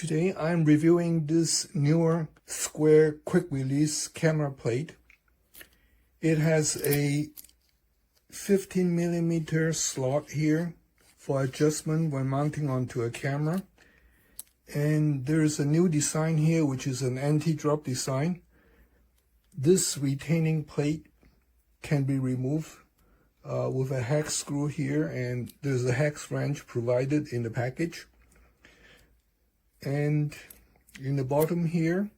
Today I'm reviewing this NEEWER square quick release camera plate. It has a 15mm slot here for adjustment when mounting onto a camera. And there's a new design here, which is an anti-drop design. This retaining plate can be removed with a hex screw here, and there's a hex wrench provided in the package. And in the bottom here,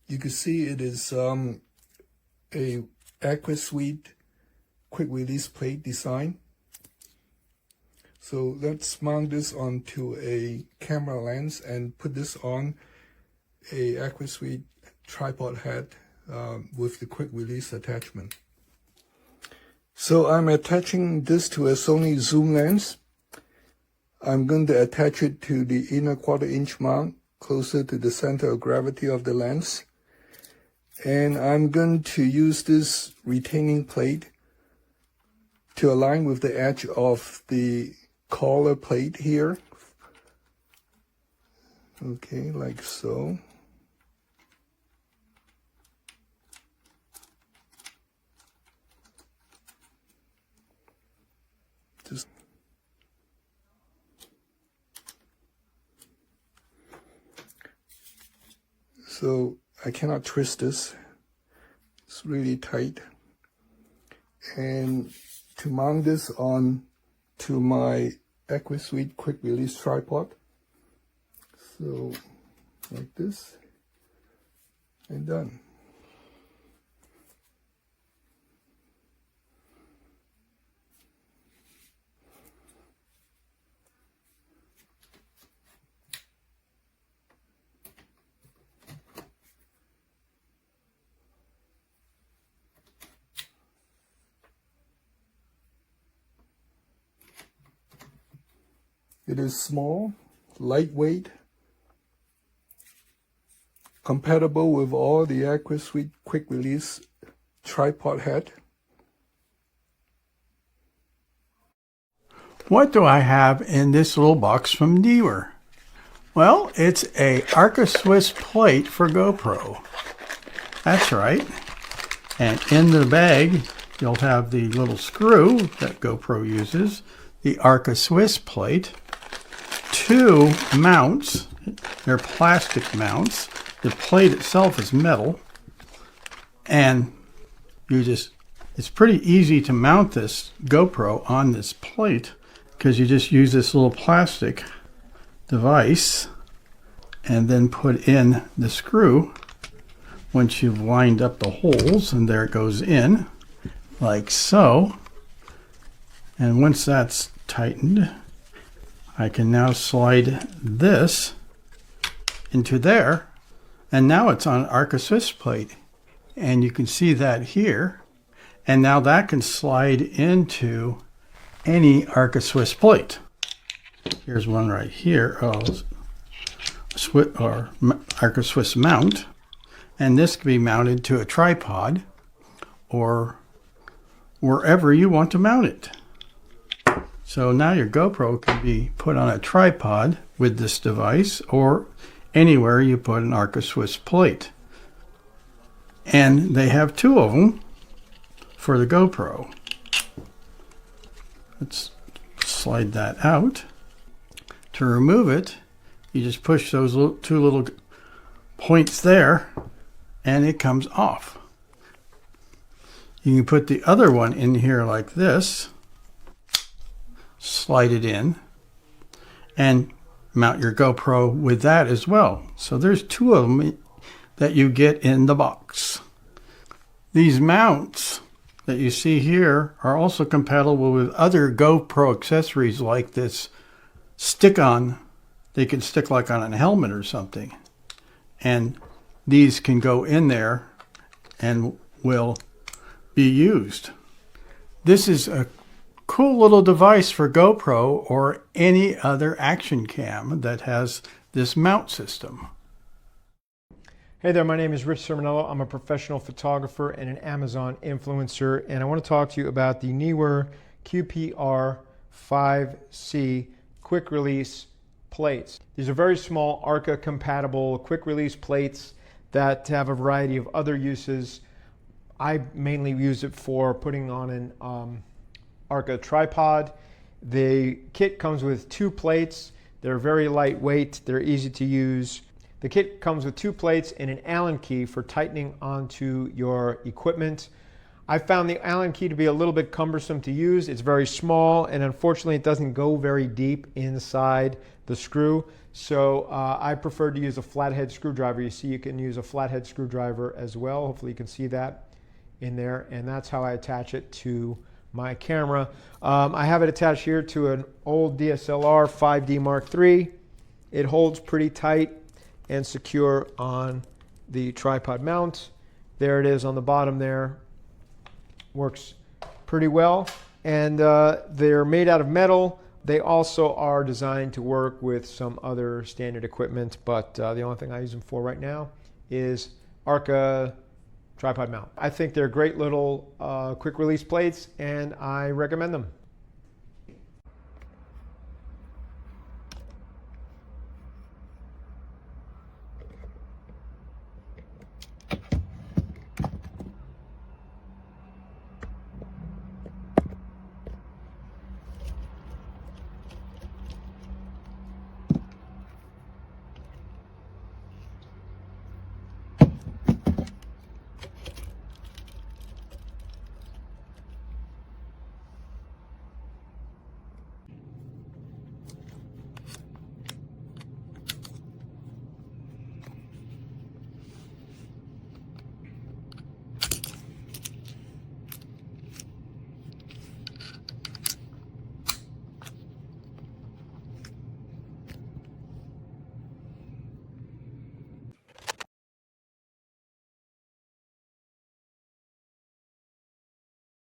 you can see it is a Arca Suite quick release plate design. So let's mount this onto a camera lens and put this on a Arca Suite tripod head with the quick release attachment. So I'm attaching this to a Sony zoom lens. I'm going to attach it to the inner 1/4 inch mount closer to the center of gravity of the lens. And I'm going to use this retaining plate to align with the edge of the collar plate here. Okay, like so. So I cannot twist this. It's really tight. And to mount this on to my Arca Suite quick release tripod. So like this, and done. It is small, lightweight, compatible with all the Arca Suite quick release tripod head. What do I have in this little box from NEEWER? Well, it's a Arca Swiss plate for GoPro. That's right. And in the bag, you'll have the little screw that GoPro uses, the Arca Swiss plate, 2 mounts. They're plastic mounts. The plate itself is metal. And it's pretty easy to mount this GoPro on this plate because you just use this little plastic device and then put in the screw once you've lined up the holes, and there it goes in like so. And once that's tightened, I can now slide this into there, and now it's on Arca Swiss plate, and you can see that here. And now that can slide into any Arca Swiss plate. Here's one right here, or Arca Swiss mount, and this can be mounted to a tripod or wherever you want to mount it. So now your GoPro can be put on a tripod with this device or anywhere you put an Arca Swiss plate. And they have 2 of them for the GoPro. Let's slide that out. To remove it, you just push those 2 little points there and it comes off. You can put the other one in here like this, slide it in, and mount your GoPro with that as well. So there's 2 of them that you get in the box. These mounts that you see here are also compatible with other GoPro accessories like this stick-on. They can stick like on a helmet or something. And these can go in there and will be used. This is a cool little device for GoPro or any other action cam that has this mount system. Hey there, my name is Rich Sermonello. I'm a professional photographer and an Amazon influencer, and I want to talk to you about the NEEWER QPR 5C quick release plates. These are very small Arca compatible quick release plates that have a variety of other uses. I mainly use it for putting on an Arca tripod. The kit comes with 2 plates. They're very lightweight, they're easy to use. The kit comes with 2 plates and an Allen key for tightening onto your equipment. I found the Allen key to be a little bit cumbersome to use. It's very small, and unfortunately it doesn't go very deep inside the screw. So I prefer to use a flathead screwdriver. You see, you can use a flathead screwdriver as well. Hopefully you can see that in there, and that's how I attach it to my camera. I have it attached here to an old DSLR 5D Mark III. It holds pretty tight and secure on the tripod mount. There it is on the bottom there. Works pretty well. And they're made out of metal. They also are designed to work with some other standard equipment, but the only thing I use them for right now is Arca tripod mount. I think they're great little quick release plates, and I recommend them.